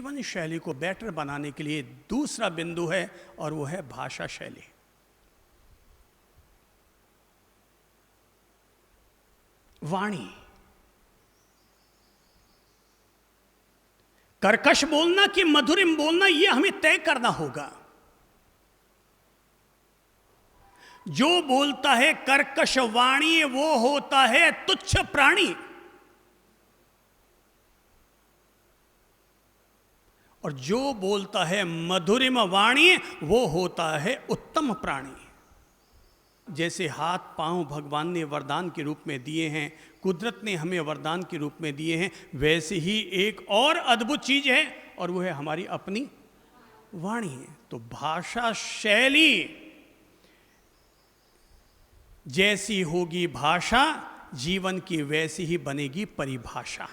जीवन शैली को बेटर बनाने के लिए दूसरा बिंदु है और वो है भाषा शैली। वाणी, कर्कश बोलना कि मधुरिम बोलना, यह हमें तय करना होगा। जो बोलता है कर्कश वाणी वो होता है तुच्छ प्राणी, और जो बोलता है मधुरिम वाणी वो होता है उत्तम प्राणी। जैसे हाथ पांव भगवान ने वरदान के रूप में दिए हैं, कुदरत ने हमें वरदान के रूप में दिए हैं, वैसे ही एक और अद्भुत चीज है और वो है हमारी अपनी वाणी। तो भाषा शैली जैसी होगी भाषा, जीवन की वैसी ही बनेगी परिभाषा।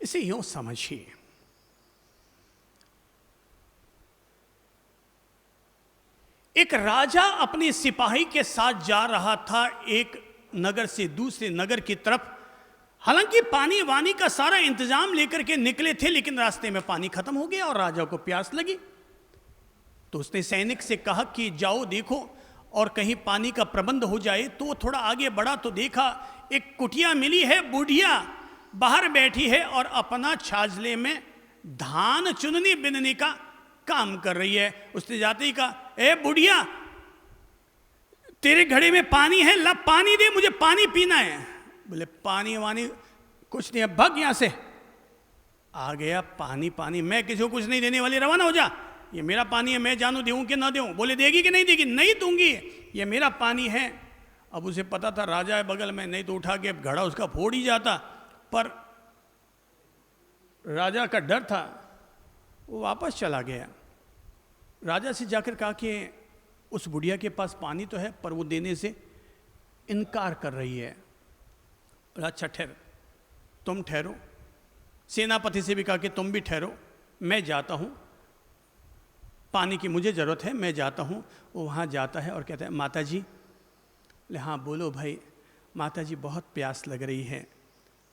इसे यूं समझिए, एक राजा अपने सिपाही के साथ जा रहा था एक नगर से दूसरे नगर की तरफ। हालांकि पानी वानी का सारा इंतजाम लेकर के निकले थे, लेकिन रास्ते में पानी खत्म हो गया और राजा को प्यास लगी। तो उसने सैनिक से कहा कि जाओ देखो और कहीं पानी का प्रबंध हो जाए। तो वो थोड़ा आगे बढ़ा तो देखा एक कुटिया मिली है, बुढ़िया बाहर बैठी है और अपना छाजले में धान चुनने बिनने का काम कर रही है। उसने जाते ही कहा, ए बुढ़िया, तेरे घड़े में पानी है, ला पानी दे, मुझे पानी पीना है। बोले पानी वानी कुछ नहीं है, भग यहां से। आ गया पानी, पानी मैं किसी को कुछ नहीं देने वाली, रवाना हो जा, ये मेरा पानी है, मैं जानू दूं कि ना दूं। बोले देगी कि नहीं देगी? नहीं दूंगी, ये मेरा पानी है। अब उसे पता था राजा है बगल में, नहीं तो उठा के घड़ा उसका फोड़ ही जाता, पर राजा का डर था, वो वापस चला गया। राजा से जाकर कहा कि उस बुढ़िया के पास पानी तो है पर वो देने से इनकार कर रही है। अच्छा ठहर, तुम ठहरो। सेनापति से भी कहा कि तुम भी ठहरो, मैं जाता हूँ, पानी की मुझे ज़रूरत है, मैं जाता हूँ। वो वहाँ जाता है और कहता है, माता जी। ले हाँ बोलो भाई। माता जी बहुत प्यास लग रही है,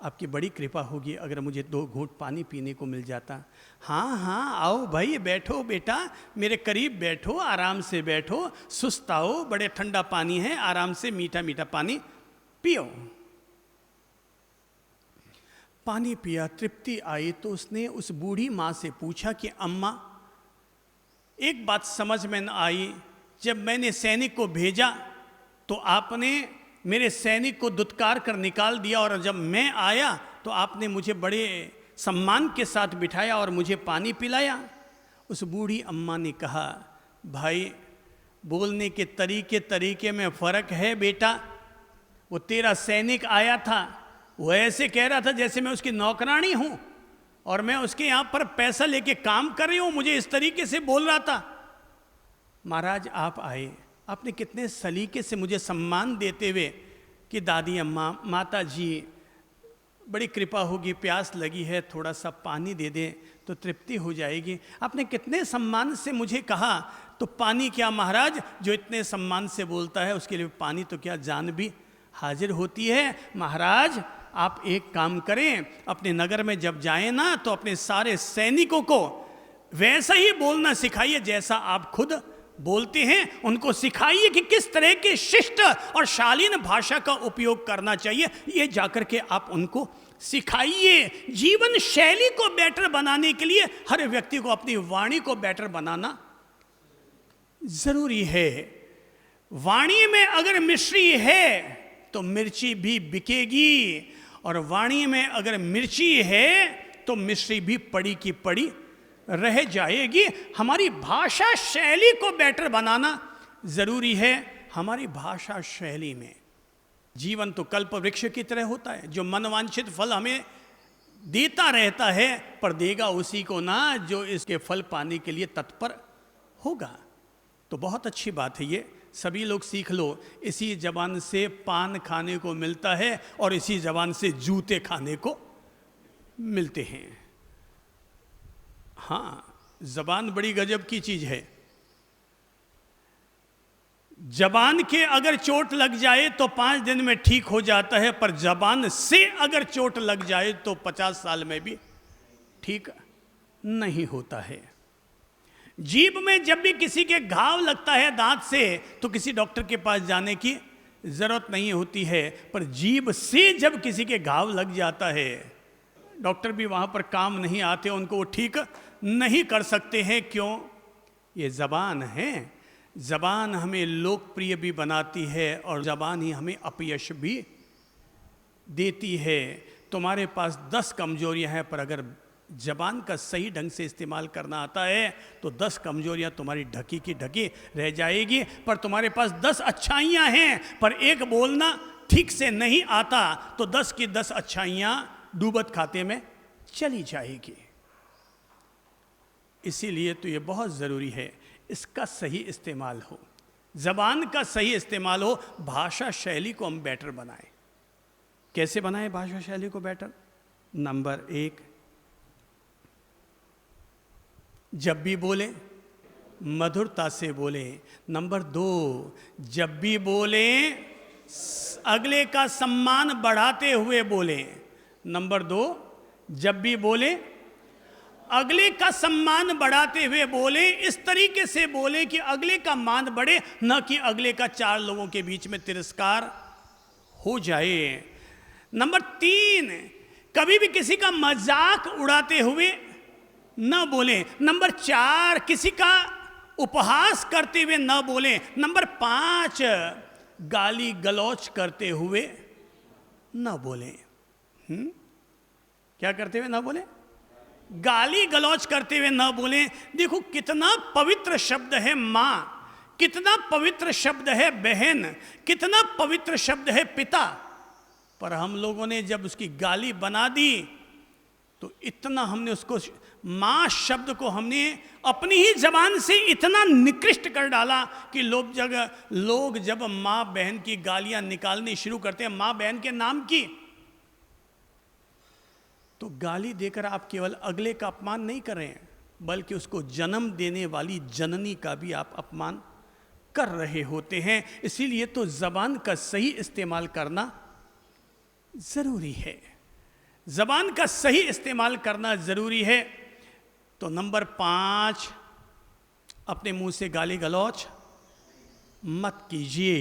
आपकी बड़ी कृपा होगी अगर मुझे 2 घूंट पानी पीने को मिल जाता। हाँ हाँ आओ भाई, बैठो बेटा, मेरे करीब बैठो, आराम से बैठो, सुस्त आओ, बड़े ठंडा पानी है, आराम से मीठा मीठा पानी पियो। पानी पिया, तृप्ति आई तो उसने उस बूढ़ी माँ से पूछा कि अम्मा, एक बात समझ में न आई, जब मैंने सैनिक को भेजा तो आपने मेरे सैनिक को दुत्कार कर निकाल दिया, और जब मैं आया तो आपने मुझे बड़े सम्मान के साथ बिठाया और मुझे पानी पिलाया। उस बूढ़ी अम्मा ने कहा, भाई बोलने के तरीके में फ़र्क है बेटा। वो तेरा सैनिक आया था, वो ऐसे कह रहा था जैसे मैं उसकी नौकरानी हूँ और मैं उसके यहाँ पर पैसा लेके काम कर रही हूँ, मुझे इस तरीके से बोल रहा था। महाराज आप आए, आपने कितने सलीके से मुझे सम्मान देते हुए कि दादी अम्मा, माता जी, बड़ी कृपा होगी, प्यास लगी है, थोड़ा सा पानी दे दें तो तृप्ति हो जाएगी। आपने कितने सम्मान से मुझे कहा, तो पानी क्या महाराज, जो इतने सम्मान से बोलता है उसके लिए पानी तो क्या जान भी हाजिर होती है। महाराज आप एक काम करें, अपने नगर में जब जाएं ना तो अपने सारे सैनिकों को वैसा ही बोलना सिखाइए जैसा आप खुद बोलते हैं। उनको सिखाइए कि किस तरह के शिष्ट और शालीन भाषा का उपयोग करना चाहिए, ये जाकर के आप उनको सिखाइए। जीवन शैली को बेटर बनाने के लिए हर व्यक्ति को अपनी वाणी को बेटर बनाना जरूरी है। वाणी में अगर मिश्री है तो मिर्ची भी बिकेगी, और वाणी में अगर मिर्ची है तो मिश्री भी पड़ी की पड़ी रह जाएगी। हमारी भाषा शैली को बेटर बनाना जरूरी है। हमारी भाषा शैली में जीवन तो कल्प वृक्ष की तरह होता है, जो मनवांछित फल हमें देता रहता है, पर देगा उसी को ना जो इसके फल पाने के लिए तत्पर होगा। तो बहुत अच्छी बात है ये, सभी लोग सीख लो। इसी जबान से पान खाने को मिलता है और इसी जबान से जूते खाने को मिलते हैं। हाँ, जबान बड़ी गजब की चीज है। जबान के अगर चोट लग जाए तो 5 दिन में ठीक हो जाता है, पर जबान से अगर चोट लग जाए तो 50 साल में भी ठीक नहीं होता है। जीभ में जब भी किसी के घाव लगता है दांत से, तो किसी डॉक्टर के पास जाने की जरूरत नहीं होती है, पर जीभ से जब किसी के घाव लग जाता है, डॉक्टर भी वहां पर काम नहीं आते, उनको वो ठीक नहीं कर सकते हैं। क्यों? ये जबान है। जबान हमें लोकप्रिय भी बनाती है और जबान ही हमें अपयश भी देती है। तुम्हारे पास 10 कमजोरियां हैं, पर अगर जबान का सही ढंग से इस्तेमाल करना आता है तो 10 कमजोरियां तुम्हारी ढकी की ढकी रह जाएगी। पर तुम्हारे पास 10 अच्छाइयां हैं, पर एक बोलना ठीक से नहीं आता, तो 10 की 10 अच्छाइयां डूबत खाते में चली जाएगी। इसीलिए तो ये बहुत ज़रूरी है इसका सही इस्तेमाल हो, जबान का सही इस्तेमाल हो। भाषा शैली को हम बेटर बनाएं। कैसे बनाएं भाषा शैली को बेटर? नंबर 1, जब भी बोले मधुरता से बोले। नंबर 2, जब भी बोले अगले का सम्मान बढ़ाते हुए बोले। नंबर 2, जब भी बोले अगले का सम्मान बढ़ाते हुए बोले, इस तरीके से बोले कि अगले का मान बढ़े, न कि अगले का 4 लोगों के बीच में तिरस्कार हो जाए। नंबर 3, कभी भी किसी का मजाक उड़ाते हुए न बोले। नंबर 4, किसी का उपहास करते हुए न बोले। नंबर 5, गाली गलौच करते हुए न बोले। क्या करते हुए न बोले? गाली गलौच करते हुए न बोले। देखो कितना पवित्र शब्द है मां, कितना पवित्र शब्द है बहन, कितना पवित्र शब्द है पिता, पर हम लोगों ने जब उसकी गाली बना दी तो इतना हमने उसको, मां शब्द को हमने अपनी ही जबान से इतना निकृष्ट कर डाला कि लोग जब मां बहन की गालियां निकालनी शुरू करते हैं, मां बहन के नाम की, तो गाली देकर आप केवल अगले का अपमान नहीं कर रहे हैं, बल्कि उसको जन्म देने वाली जननी का भी आप अपमान कर रहे होते हैं। इसीलिए तो जबान का सही इस्तेमाल करना जरूरी है। जबान का सही इस्तेमाल करना जरूरी है। तो नंबर 5, अपने मुंह से गाली गलौच मत कीजिए।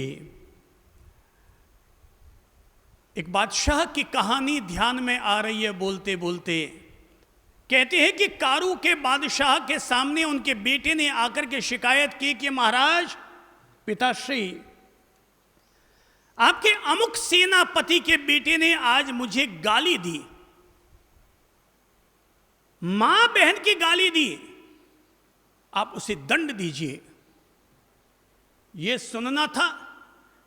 एक बादशाह की कहानी ध्यान में आ रही है बोलते बोलते। कहते हैं कि कारू के बादशाह के सामने उनके बेटे ने आकर के शिकायत की कि महाराज पिताश्री, आपके अमुक सेनापति के बेटे ने आज मुझे गाली दी, मां बहन की गाली दी, आप उसे दंड दीजिए। यह सुनना था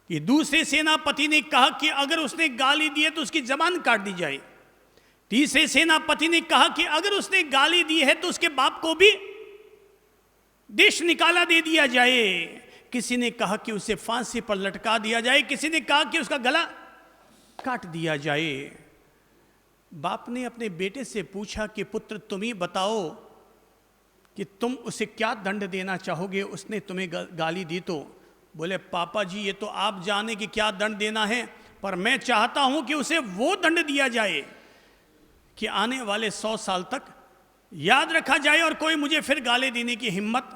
कि दूसरे सेनापति ने कहा कि अगर उसने गाली दी है तो उसकी जबान काट दी जाए। तीसरे सेनापति ने कहा कि अगर उसने गाली दी है तो उसके बाप को भी देश निकाला दे दिया जाए। किसी ने कहा कि उसे फांसी पर लटका दिया जाए, किसी ने कहा कि उसका गला काट दिया जाए। बाप ने अपने बेटे से पूछा कि पुत्र तुम ही बताओ कि तुम उसे क्या दंड देना चाहोगे, उसने तुम्हें गाली दी तो। बोले पापा जी ये तो आप जाने कि क्या दंड देना है, पर मैं चाहता हूं कि उसे वो दंड दिया जाए कि आने वाले 100 साल तक याद रखा जाए और कोई मुझे फिर गाली देने की हिम्मत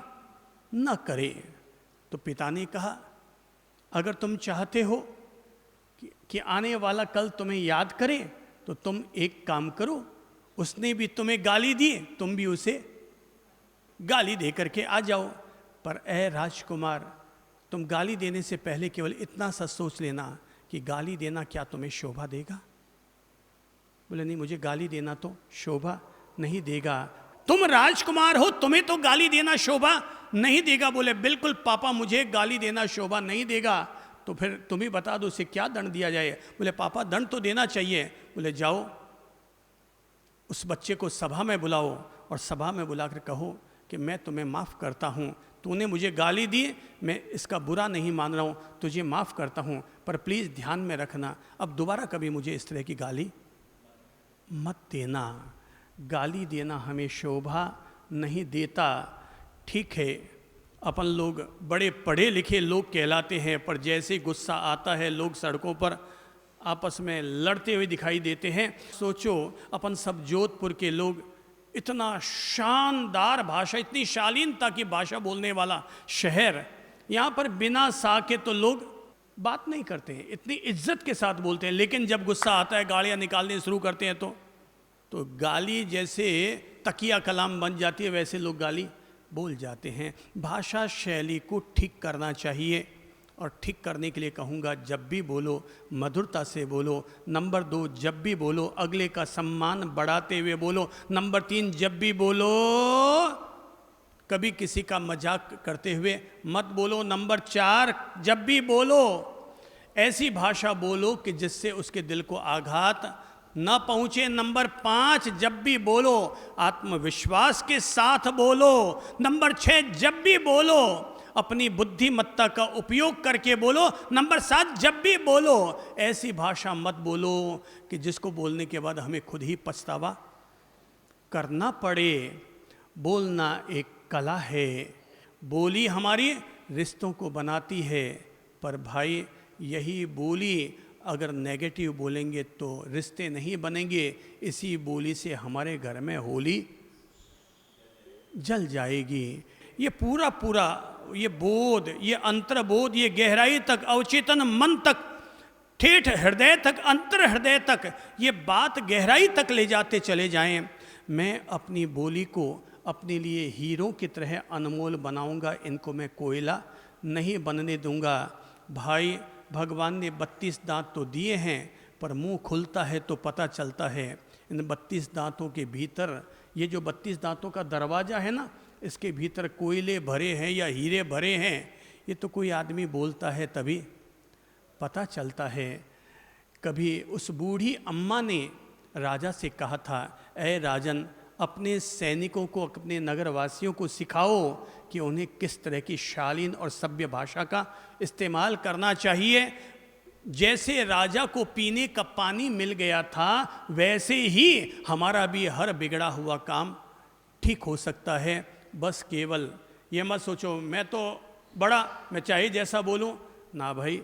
न करे। तो पिता ने कहा अगर तुम चाहते हो कि आने वाला कल तुम्हें याद करे तो तुम एक काम करो, उसने भी तुम्हें गाली दी, तुम भी उसे गाली दे करके आ जाओ। पर ऐ राजकुमार, तुम गाली देने से पहले केवल इतना सा सोच लेना कि गाली देना क्या तुम्हें शोभा देगा। बोले नहीं, मुझे गाली देना तो शोभा नहीं देगा। तुम राजकुमार हो, तुम्हें तो गाली देना शोभा नहीं देगा। बोले बिल्कुल पापा, मुझे गाली देना शोभा नहीं देगा। तो फिर तुम ही बता दो उसे क्या दंड दिया जाए। बोले पापा दंड तो देना चाहिए। बोले जाओ उस बच्चे को सभा में बुलाओ और सभा में बुलाकर कहो कि मैं तुम्हें माफ़ करता हूँ, तूने मुझे गाली दी, मैं इसका बुरा नहीं मान रहा हूँ, तुझे माफ़ करता हूँ, पर प्लीज़ ध्यान में रखना अब दोबारा कभी मुझे इस तरह की गाली मत देना। गाली देना हमें शोभा नहीं देता। ठीक है, अपन लोग बड़े पढ़े लिखे लोग कहलाते हैं, पर जैसे गुस्सा आता है लोग सड़कों पर आपस में लड़ते हुए दिखाई देते हैं। सोचो अपन सब जोधपुर के लोग, इतना शानदार भाषा, इतनी शालीनता की भाषा बोलने वाला शहर, यहाँ पर बिना सा के तो लोग बात नहीं करते हैं, इतनी इज्जत के साथ बोलते हैं। लेकिन जब गुस्सा आता है गालियाँ निकालने शुरू करते हैं तो गाली जैसे तकिया कलाम बन जाती है, वैसे लोग गाली बोल जाते हैं। भाषा शैली को ठीक करना चाहिए, और ठीक करने के लिए कहूँगा जब भी बोलो मधुरता से बोलो। नंबर 2, जब भी बोलो अगले का सम्मान बढ़ाते हुए बोलो। नंबर 3, जब भी बोलो कभी किसी का मजाक करते हुए मत बोलो। नंबर 4, जब भी बोलो ऐसी भाषा बोलो कि जिससे उसके दिल को आघात न पहुंचे। नंबर 5, जब भी बोलो आत्मविश्वास के साथ बोलो। नंबर 6, जब भी बोलो अपनी बुद्धिमत्ता का उपयोग करके बोलो। नंबर 7, जब भी बोलो ऐसी भाषा मत बोलो कि जिसको बोलने के बाद हमें खुद ही पछतावा करना पड़े। बोलना एक कला है, बोली हमारी रिश्तों को बनाती है, पर भाई यही बोली अगर नेगेटिव बोलेंगे तो रिश्ते नहीं बनेंगे। इसी बोली से हमारे घर में होली जल जाएगी। ये पूरा ये बोध, ये अंतर्बोध, ये गहराई तक, अवचेतन मन तक, ठेठ हृदय तक, अंतर हृदय तक ये बात गहराई तक ले जाते चले जाएं। मैं अपनी बोली को अपने लिए हीरो की तरह अनमोल बनाऊंगा, इनको मैं कोयला नहीं बनने दूंगा। भाई भगवान ने 32 दांत तो दिए हैं, पर मुंह खुलता है तो पता चलता है इन 32 दांतों के भीतर, ये जो 32 दांतों का दरवाज़ा है ना, इसके भीतर कोयले भरे हैं या हीरे भरे हैं, ये तो कोई आदमी बोलता है तभी पता चलता है। कभी उस बूढ़ी अम्मा ने राजा से कहा था, ऐ राजन, अपने सैनिकों को, अपने नगरवासियों को सिखाओ कि उन्हें किस तरह की शालीन और सभ्य भाषा का इस्तेमाल करना चाहिए। जैसे राजा को पीने का पानी मिल गया था, वैसे ही हमारा भी हर बिगड़ा हुआ काम ठीक हो सकता है। बस केवल ये मत सोचो मैं तो बड़ा, मैं चाहे जैसा बोलूं ना। भाई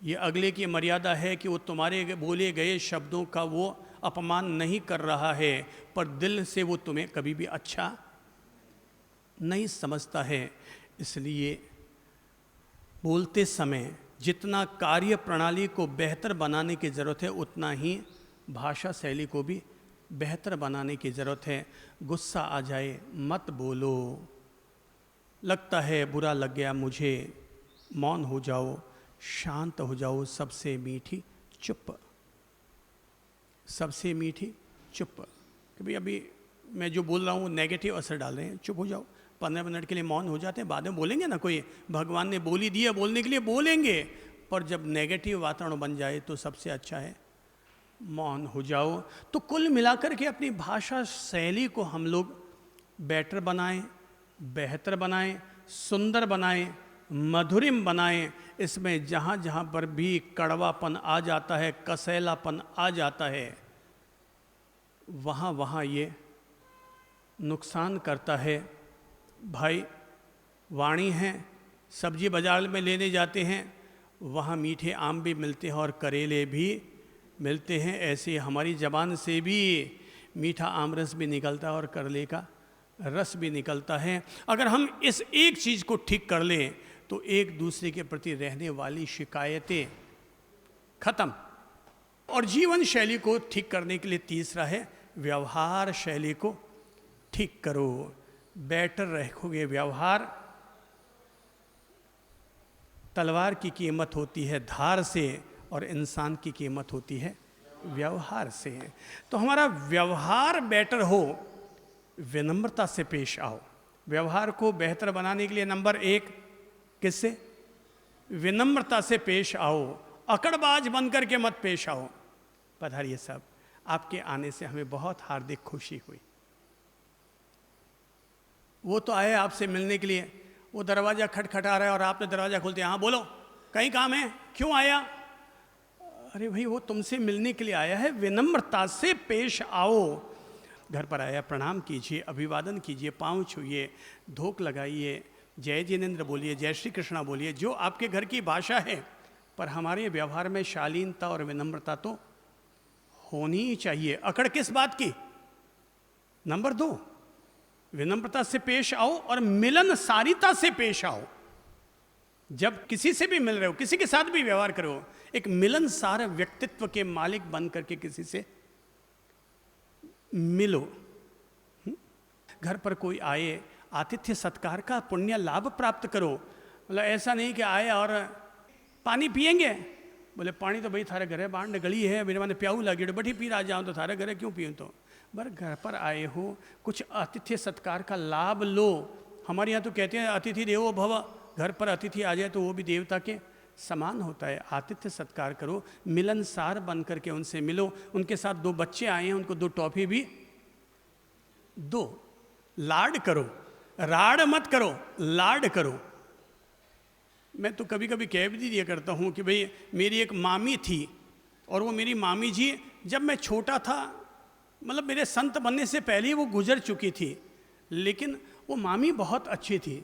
ये अगले की मर्यादा है कि वो तुम्हारे बोले गए शब्दों का वो अपमान नहीं कर रहा है, पर दिल से वो तुम्हें कभी भी अच्छा नहीं समझता है। इसलिए बोलते समय जितना कार्य प्रणाली को बेहतर बनाने की ज़रूरत है, उतना ही भाषा शैली को भी बेहतर बनाने की ज़रूरत है। गुस्सा आ जाए मत बोलो, लगता है बुरा लग गया मुझे, मौन हो जाओ, शांत हो जाओ। सबसे मीठी चुप, सबसे मीठी चुप। कि भाई अभी मैं जो बोल रहा हूँ नेगेटिव असर डाल रहे हैं, चुप हो जाओ। 15 मिनट के लिए मौन हो जाते हैं, बाद में बोलेंगे ना। कोई भगवान ने बोली दी है बोलने के लिए, बोलेंगे, पर जब नेगेटिव वातावरण बन जाए तो सबसे अच्छा है मौन हो जाओ। तो कुल मिलाकर के अपनी भाषा शैली को हम लोग बेटर बनाएं, बेहतर बनाएं, सुंदर बनाएं, मधुरिम बनाएं। इसमें जहाँ जहाँ पर भी कड़वापन आ जाता है, कसैलापन आ जाता है, वहाँ वहाँ ये नुकसान करता है। भाई वाणी है, सब्जी बाजार में लेने जाते हैं, वहाँ मीठे आम भी मिलते हैं और करेले भी मिलते हैं। ऐसे हमारी ज़बान से भी मीठा आम रस भी निकलता है और करेले का रस भी निकलता है। अगर हम इस एक चीज़ को ठीक कर लें तो एक दूसरे के प्रति रहने वाली शिकायतें खत्म। और जीवन शैली को ठीक करने के लिए तीसरा है व्यवहार शैली को ठीक करो। बेटर रखोगे व्यवहार, तलवार की कीमत होती है धार से और इंसान की कीमत होती है व्यवहार से। तो हमारा व्यवहार बेटर हो, विनम्रता से पेश आओ। व्यवहार को बेहतर बनाने के लिए नंबर 1 किससे? विनम्रता से पेश आओ, अकड़बाज बनकर के मत पेश आओ। पधारिए साहब, आपके आने से हमें बहुत हार्दिक खुशी हुई। वो तो आए आपसे मिलने के लिए, वो दरवाज़ा खटखटा रहा है और आपने दरवाज़ा खोलते, हाँ बोलो कहीं काम है, क्यों आया? अरे भाई वो तुमसे मिलने के लिए आया है, विनम्रता से पेश आओ। घर पर आया प्रणाम कीजिए, अभिवादन कीजिए, पाँव छूइए, धोक लगाइए, जय जिनेन्द्र बोलिए, जय श्री कृष्णा बोलिए, जो आपके घर की भाषा है, पर हमारे व्यवहार में शालीनता और विनम्रता तो होनी ही चाहिए। अकड़ किस बात की? नंबर 2, विनम्रता से पेश आओ और मिलनसारिता से पेश आओ। जब किसी से भी मिल रहे हो, किसी के साथ भी व्यवहार करो, एक मिलनसार व्यक्तित्व के मालिक बन करके किसी से मिलो। घर पर कोई आए, आतिथ्य सत्कार का पुण्य लाभ प्राप्त करो। मतलब ऐसा नहीं कि आए और पानी पिएंगे, बोले पानी तो भाई थारे घर है, बांड गली है, मेरे माने प्याऊ लगी बठी पी रहा जाऊँ तो थारे घर है, क्यों पीऊँ? तो बर घर पर आए हो, कुछ आतिथ्य सत्कार का लाभ लो। हमारे यहाँ तो कहते हैं अतिथि देवो भव, घर पर अतिथि आ जाए तो वो भी देवता के समान होता है। आतिथ्य सत्कार करो, मिलनसार बन करके उनसे मिलो। उनके साथ 2 बच्चे आए हैं, उनको 2 टॉफी भी दो। लाड करो, राड मत करो, लाड करो। मैं तो कभी कभी कह भी दिया करता हूँ कि भाई मेरी एक मामी थी, और वो मेरी मामी जी जब मैं छोटा था, मतलब मेरे संत बनने से पहले ही वो गुजर चुकी थी, लेकिन वो मामी बहुत अच्छी थी।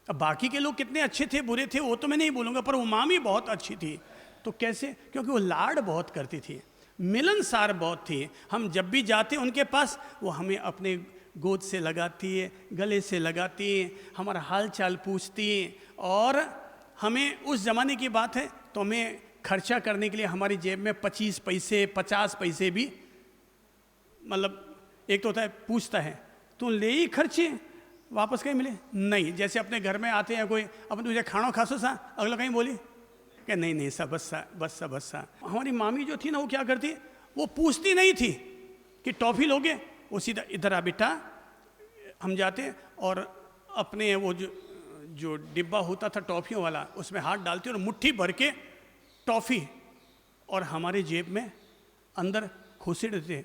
अब बाकी के लोग कितने अच्छे थे बुरे थे वो तो मैं नहीं बोलूँगा, पर वो मामी बहुत अच्छी थी। तो कैसे? क्योंकि वो लाड बहुत करती थी, मिलनसार बहुत थी। हम जब भी जाते उनके पास, वो हमें अपने गोद से लगाती है, गले से लगाती है, हमारा हाल चाल पूछती है। और हमें उस ज़माने की बात है तो हमें खर्चा करने के लिए हमारी जेब में 25 पैसे 50 पैसे भी, मतलब एक तो होता है पूछता है तू ले ही खर्चे, वापस कहीं मिले नहीं। जैसे अपने घर में आते हैं कोई, अपन तुझे खाना खासो सा, अगला कहीं बोली कि नहीं नहीं सा बस सा बस सा बस सा। हमारी मामी जो थी ना, वो क्या करती, वो पूछती नहीं थी कि टॉफ़ी लोगे, वो सीधा इधर आ बेटा। हम जाते और अपने वो जो डिब्बा होता था टॉफ़ियों वाला, उसमें हाथ डालती और मुट्ठी भर के टॉफ़ी और हमारे जेब में अंदर खोसे देते,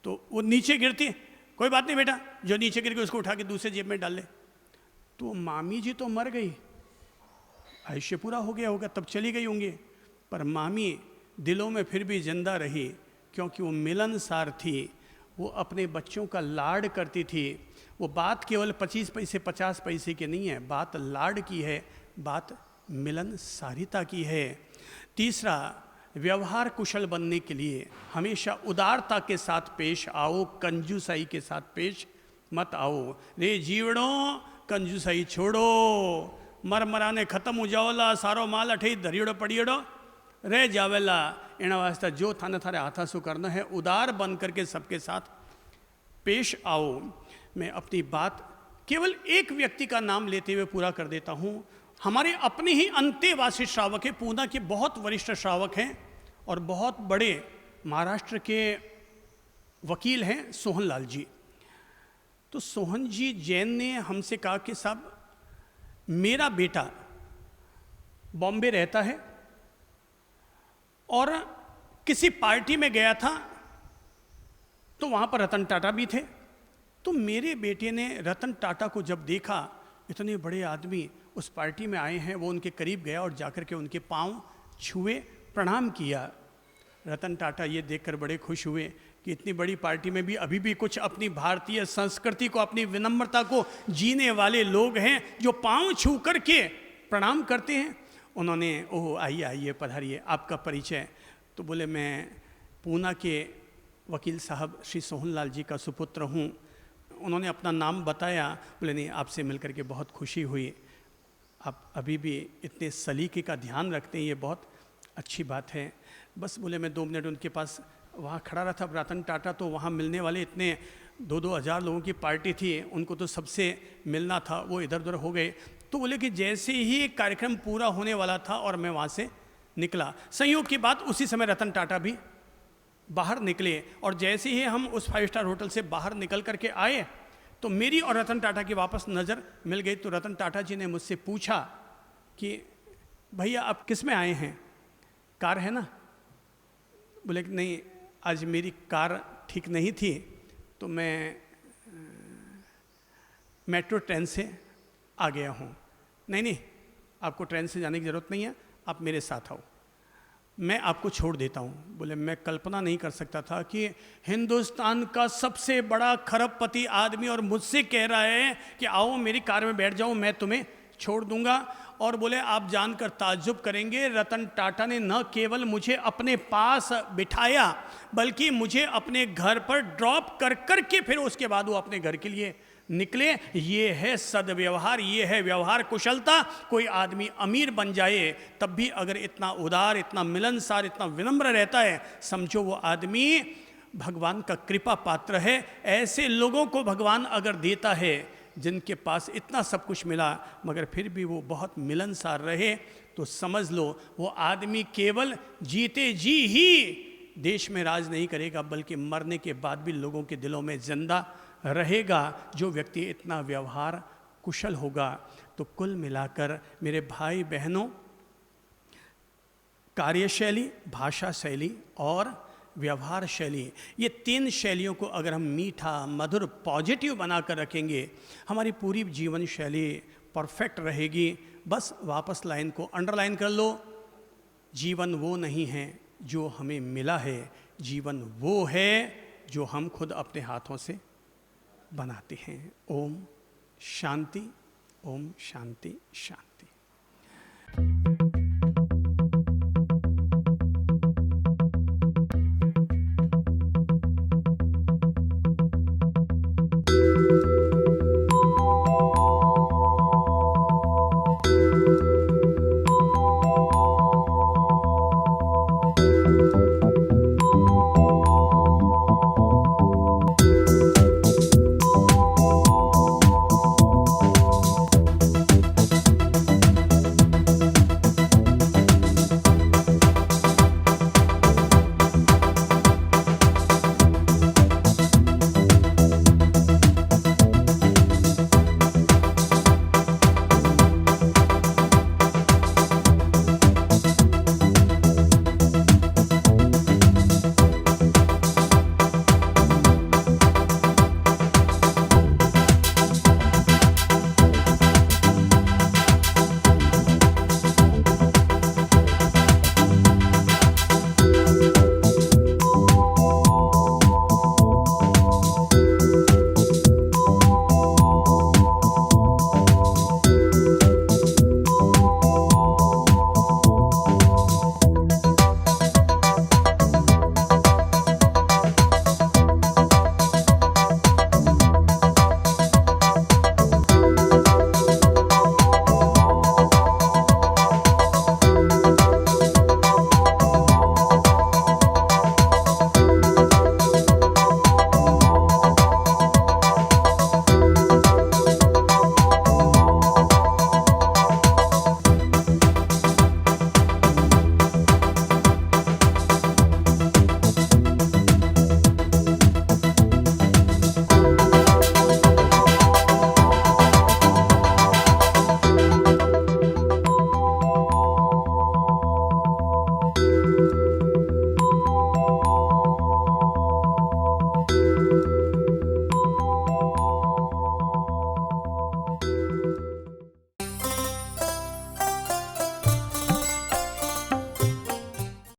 तो वो नीचे गिरती। कोई बात नहीं बेटा, जो नीचे गिर गई उसको उठा के दूसरे जेब में डाल ले। तो मामी जी तो मर गई, आयुष्य पूरा हो गया होगा, तब चली गई होंगी, पर मामी दिलों में फिर भी जिंदा रही, क्योंकि वो मिलनसार थी। वो अपने बच्चों का लाड करती थी। वो बात केवल 25 पैसे 50 पैसे की नहीं है, बात लाड की है, बात मिलनसारिता की है। तीसरा, व्यवहार कुशल बनने के लिए हमेशा उदारता के साथ पेश आओ, कंजूसाई के साथ पेश मत आओ। रे जीवड़ों कंजूसाई छोड़ो, मरमराने खत्म हो जाओला, सारो माल अठे धरियोड़ो पड़ियोड़ो रह जावेला। इन वास्ते जो थाने थारे हाथा सु करना है, उदार बन करके सबके साथ पेश आओ। मैं अपनी बात केवल एक व्यक्ति का नाम लेते हुए पूरा कर देता हूँ। हमारे अपने ही अंतेवासी श्रावक हैं, पूना के बहुत वरिष्ठ श्रावक हैं और बहुत बड़े महाराष्ट्र के वकील हैं, सोहन लाल जी। तो सोहन जी जैन ने हमसे कहा कि साहब मेरा बेटा बॉम्बे रहता है और किसी पार्टी में गया था तो वहाँ पर रतन टाटा भी थे। तो मेरे बेटे ने रतन टाटा को जब देखा, इतने बड़े आदमी उस पार्टी में आए हैं, वो उनके करीब गया और जाकर के उनके पांव छुए, प्रणाम किया। रतन टाटा ये देखकर बड़े खुश हुए कि इतनी बड़ी पार्टी में भी अभी भी कुछ अपनी भारतीय संस्कृति को, अपनी विनम्रता को जीने वाले लोग हैं जो पांव छू करके प्रणाम करते हैं। उन्होंने ओह आइए आइए पधारिए, आपका परिचय? तो बोले मैं पूना के वकील साहब श्री सोहन लाल जी का सुपुत्र हूँ। उन्होंने अपना नाम बताया। बोले नहीं, आपसे मिलकर के बहुत खुशी हुई, आप अभी भी इतने सलीके का ध्यान रखते हैं, ये बहुत अच्छी बात है। बस बोले मैं 2 मिनट उनके पास वहाँ खड़ा रहा था। रतन टाटा तो वहाँ मिलने वाले इतने 2-2 हज़ार लोगों की पार्टी थी, उनको तो सबसे मिलना था, वो इधर उधर हो गए। तो बोले कि जैसे ही कार्यक्रम पूरा होने वाला था और मैं वहाँ से निकला, संयोग की बात उसी समय रतन टाटा भी बाहर निकले। और जैसे ही हम उस 5 स्टार होटल से बाहर निकल करके आए तो मेरी और रतन टाटा की वापस नज़र मिल गई। तो रतन टाटा जी ने मुझसे पूछा कि भैया आप किस में आए हैं, कार है ना? बोले कि नहीं, आज मेरी कार ठीक नहीं थी तो मैं मेट्रो ट्रेन से आ गया हूँ। नहीं नहीं, आपको ट्रेन से जाने की ज़रूरत नहीं है, आप मेरे साथ आओ। मैं आपको छोड़ देता हूँ। बोले मैं कल्पना नहीं कर सकता था कि हिंदुस्तान का सबसे बड़ा खरबपति आदमी और मुझसे कह रहा है कि आओ मेरी कार में बैठ जाओ, मैं तुम्हें छोड़ दूंगा। और बोले आप जानकर ताज्जुब करेंगे, रतन टाटा ने न केवल मुझे अपने पास बिठाया बल्कि मुझे अपने घर पर ड्रॉप कर कर के फिर उसके बाद वो अपने घर के लिए निकले। ये है सदव्यवहार, ये है व्यवहार कुशलता। कोई आदमी अमीर बन जाए तब भी अगर इतना उदार, इतना मिलनसार, इतना विनम्र रहता है, समझो वो आदमी भगवान का कृपा पात्र है। ऐसे लोगों को भगवान अगर देता है जिनके पास इतना सब कुछ मिला मगर फिर भी वो बहुत मिलनसार रहे, तो समझ लो वो आदमी केवल जीते जी ही देश में राज नहीं करेगा बल्कि मरने के बाद भी लोगों के दिलों में जिंदा रहेगा, जो व्यक्ति इतना व्यवहार कुशल होगा। तो कुल मिलाकर मेरे भाई बहनों, कार्यशैली, भाषा शैली और व्यवहार शैली, ये 3 शैलियों को अगर हम मीठा, मधुर, पॉजिटिव बनाकर रखेंगे, हमारी पूरी जीवन शैली परफेक्ट रहेगी। बस वापस लाइन को अंडरलाइन कर लो, जीवन वो नहीं है जो हमें मिला है, जीवन वो है जो हम खुद अपने हाथों से बनाते हैं। ओम शांति, ओम शांति शांति।